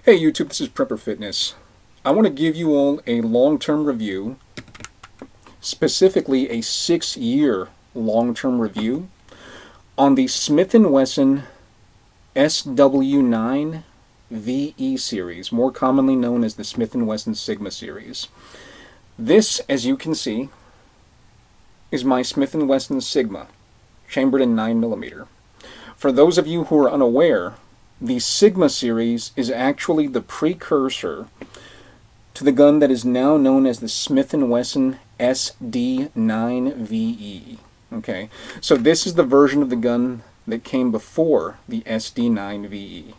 Hey YouTube, this is Prepper Fitness. I want to give you all a long-term review, specifically a 6-year long-term review on the Smith & Wesson SD9VE series, more commonly known as the Smith & Wesson Sigma series. This, as you can see, is my Smith & Wesson Sigma, chambered in 9mm. For those of you who are unaware, the Sigma series is actually the precursor to the gun that is now known as the Smith & Wesson SD9VE. Okay, so this is the version of the gun that came before the SD9VE.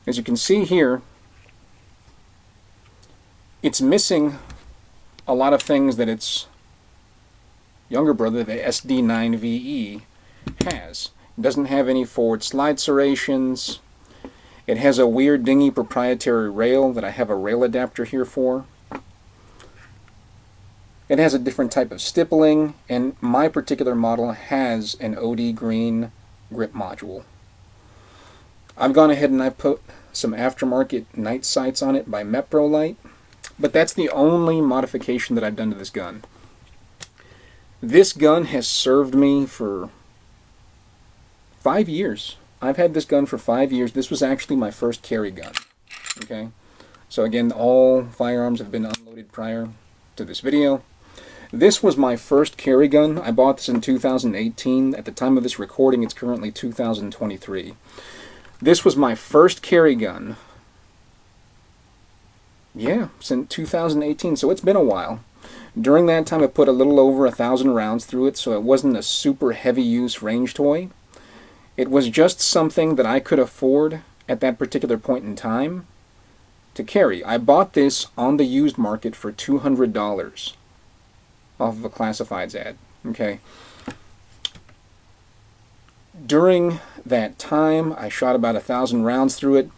As you can see here, it's missing a lot of things that its younger brother, the SD9VE, has. It doesn't have any forward slide serrations. It has a weird dingy proprietary rail that I have a rail adapter here for. It has a different type of stippling, and my particular model has an OD green grip module. I've gone ahead and I've put some aftermarket night sights on it by Meprolite, but that's the only modification that I've done to this gun. This gun has served me for 5 years. I've had this gun for 5 years. This was actually my first carry gun. Okay, so again, all firearms have been unloaded prior to this video. This was my first carry gun. I bought this in 2018. At the time of this recording, it's currently 2023. This was my first carry gun. Yeah, since 2018, so it's been a while. During that time, I put a little over 1,000 rounds through it, so it wasn't a super heavy use range toy. It was just something that I could afford at that particular point in time to carry. I bought this on the used market for $200 off of a classifieds ad. Okay. During that time, I shot about 1,000 rounds through it.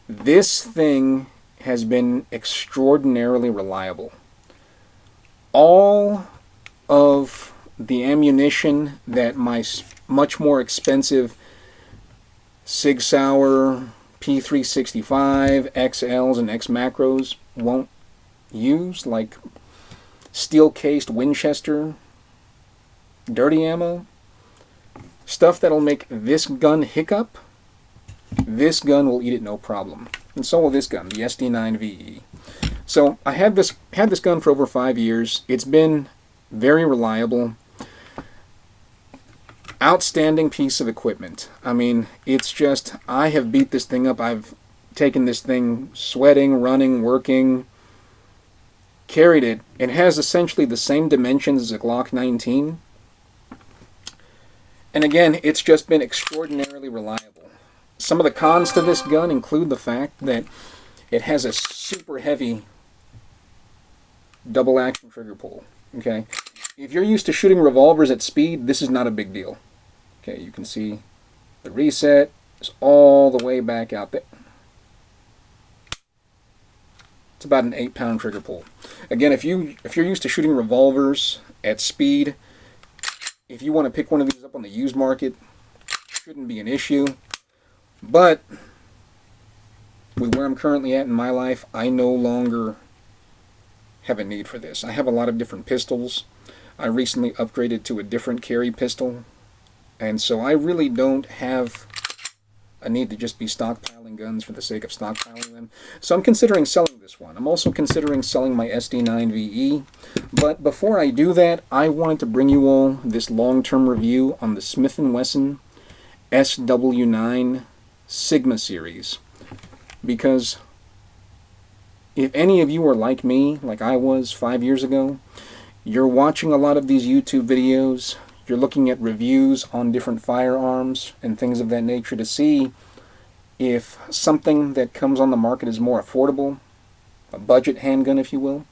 This thing has been extraordinarily reliable. All of the ammunition that my much more expensive Sig Sauer P365 XLs and X Macros won't use, like steel-cased Winchester dirty ammo, stuff that'll make this gun hiccup, this gun will eat it no problem. And so will this gun, the SD9VE. So I had this gun for over 5 years. It's been very reliable. Outstanding piece of equipment. I mean, it's just, I have beat this thing up. I've taken this thing sweating, running, working, carried it. It has essentially the same dimensions as a Glock 19. And again, it's just been extraordinarily reliable. Some of the cons to this gun include the fact that it has a super heavy double action trigger pull. Okay, if you're used to shooting revolvers at speed, this is not a big deal. Okay, you can see the reset is all the way back out there. It's about an 8-pound trigger pull. Again, if you're used to shooting revolvers at speed, if you want to pick one of these up on the used market, shouldn't be an issue. But with where I'm currently at in my life, I no longer have a need for this. I have a lot of different pistols. I recently upgraded to a different carry pistol, and so I really don't have a need to just be stockpiling guns for the sake of stockpiling them. So I'm considering selling this one. I'm also considering selling my SD9VE, but before I do that, I wanted to bring you all this long-term review on the Smith & Wesson SW9 Sigma series, because if any of you are like me, like I was 5 years ago, you're watching a lot of these YouTube videos, you're looking at reviews on different firearms and things of that nature to see if something that comes on the market is more affordable, a budget handgun if you will.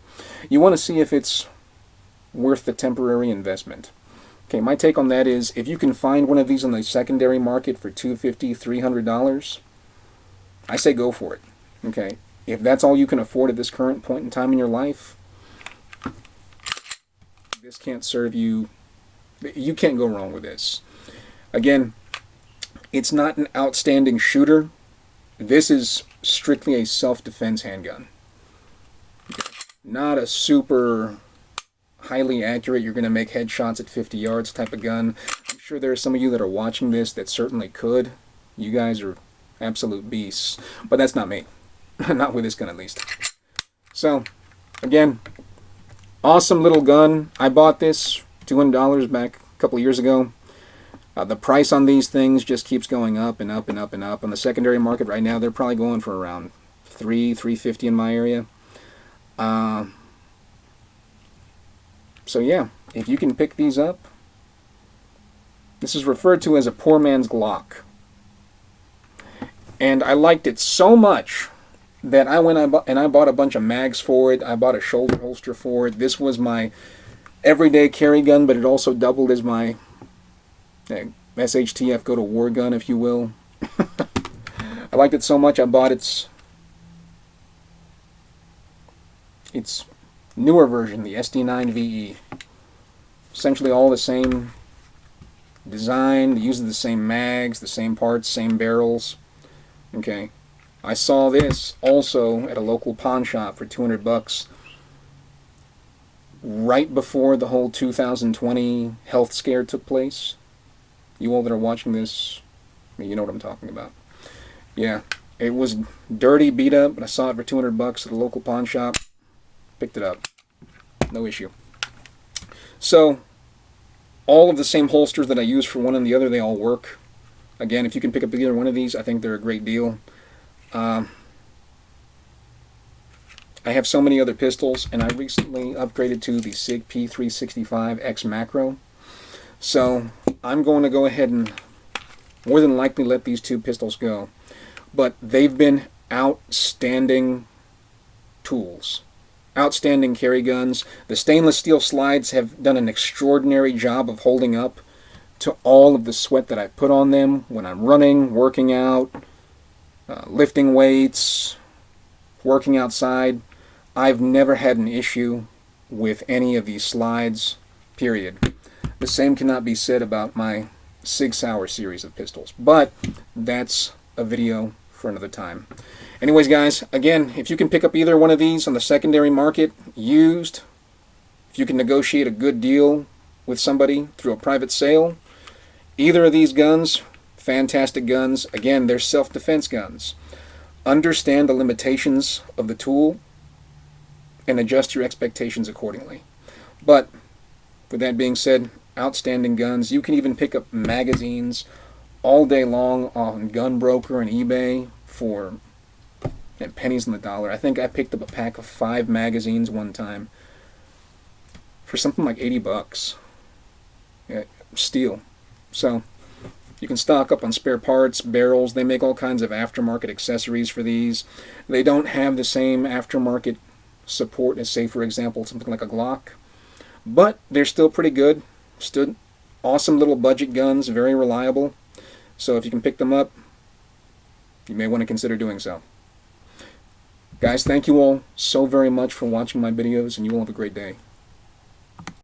You want to see if it's worth the temporary investment. Okay, my take on that is, if you can find one of these on the secondary market for $250, $300, I say go for it. Okay, if that's all you can afford at this current point in time in your life, this can't serve you. You can't go wrong with this. Again, it's not an outstanding shooter. this is strictly a self-defense handgun. Not a super highly accurate, you're going to make headshots at 50 yards type of gun. I'm sure there are some of you that are watching this that certainly could. You guys are absolute beasts. But that's not me. Not with this gun, at least. So, again, awesome little gun. I bought this $200 back a couple of years ago. The price on these things just keeps going up and up and up and up. On the secondary market right now, they're probably going for around $350 in my area. So yeah, if you can pick these up, this is referred to as a poor man's Glock. And I liked it so much that I bought a bunch of mags for it. I bought a shoulder holster for it. This was my everyday carry gun, but it also doubled as my SHTF go to war gun, if you will. I liked it so much I bought its newer version, the SD9VE. Essentially all the same design, uses the same mags, the same parts, same barrels. Okay, I saw this also at a local pawn shop for $200 right before the whole 2020 health scare took place. You all that are watching this, you know what I'm talking about. Yeah, it was dirty, beat up, but I saw it for $200 at a local pawn shop. Picked it up. No issue. So, all of the same holsters that I use for one and the other, they all work. Again, if you can pick up either one of these, I think they're a great deal. I have so many other pistols, and I recently upgraded to the SIG P365 X Macro. So, I'm going to go ahead and more than likely let these two pistols go. But they've been outstanding tools. Outstanding carry guns. The stainless steel slides have done an extraordinary job of holding up to all of the sweat that I put on them when I'm running, working out, lifting weights, working outside. I've never had an issue with any of these slides, period. The same cannot be said about my Sig Sauer series of pistols, but that's a video for another time. Anyways, guys, again, if you can pick up either one of these on the secondary market, used, if you can negotiate a good deal with somebody through a private sale, either of these guns, fantastic guns. Again, they're self-defense guns. Understand the limitations of the tool and adjust your expectations accordingly. But with that being said, outstanding guns. You can even pick up magazines all day long on Gunbroker and eBay for pennies on the dollar. I think I picked up a pack of 5 magazines one time for something like $80. Yeah, steel. So you can stock up on spare parts, barrels. They make all kinds of aftermarket accessories for these. They don't have the same aftermarket support as, say, for example, something like a Glock, but they're still pretty good. Still awesome little budget guns, very reliable. So if you can pick them up, you may want to consider doing so. Guys, thank you all so very much for watching my videos, and you all have a great day.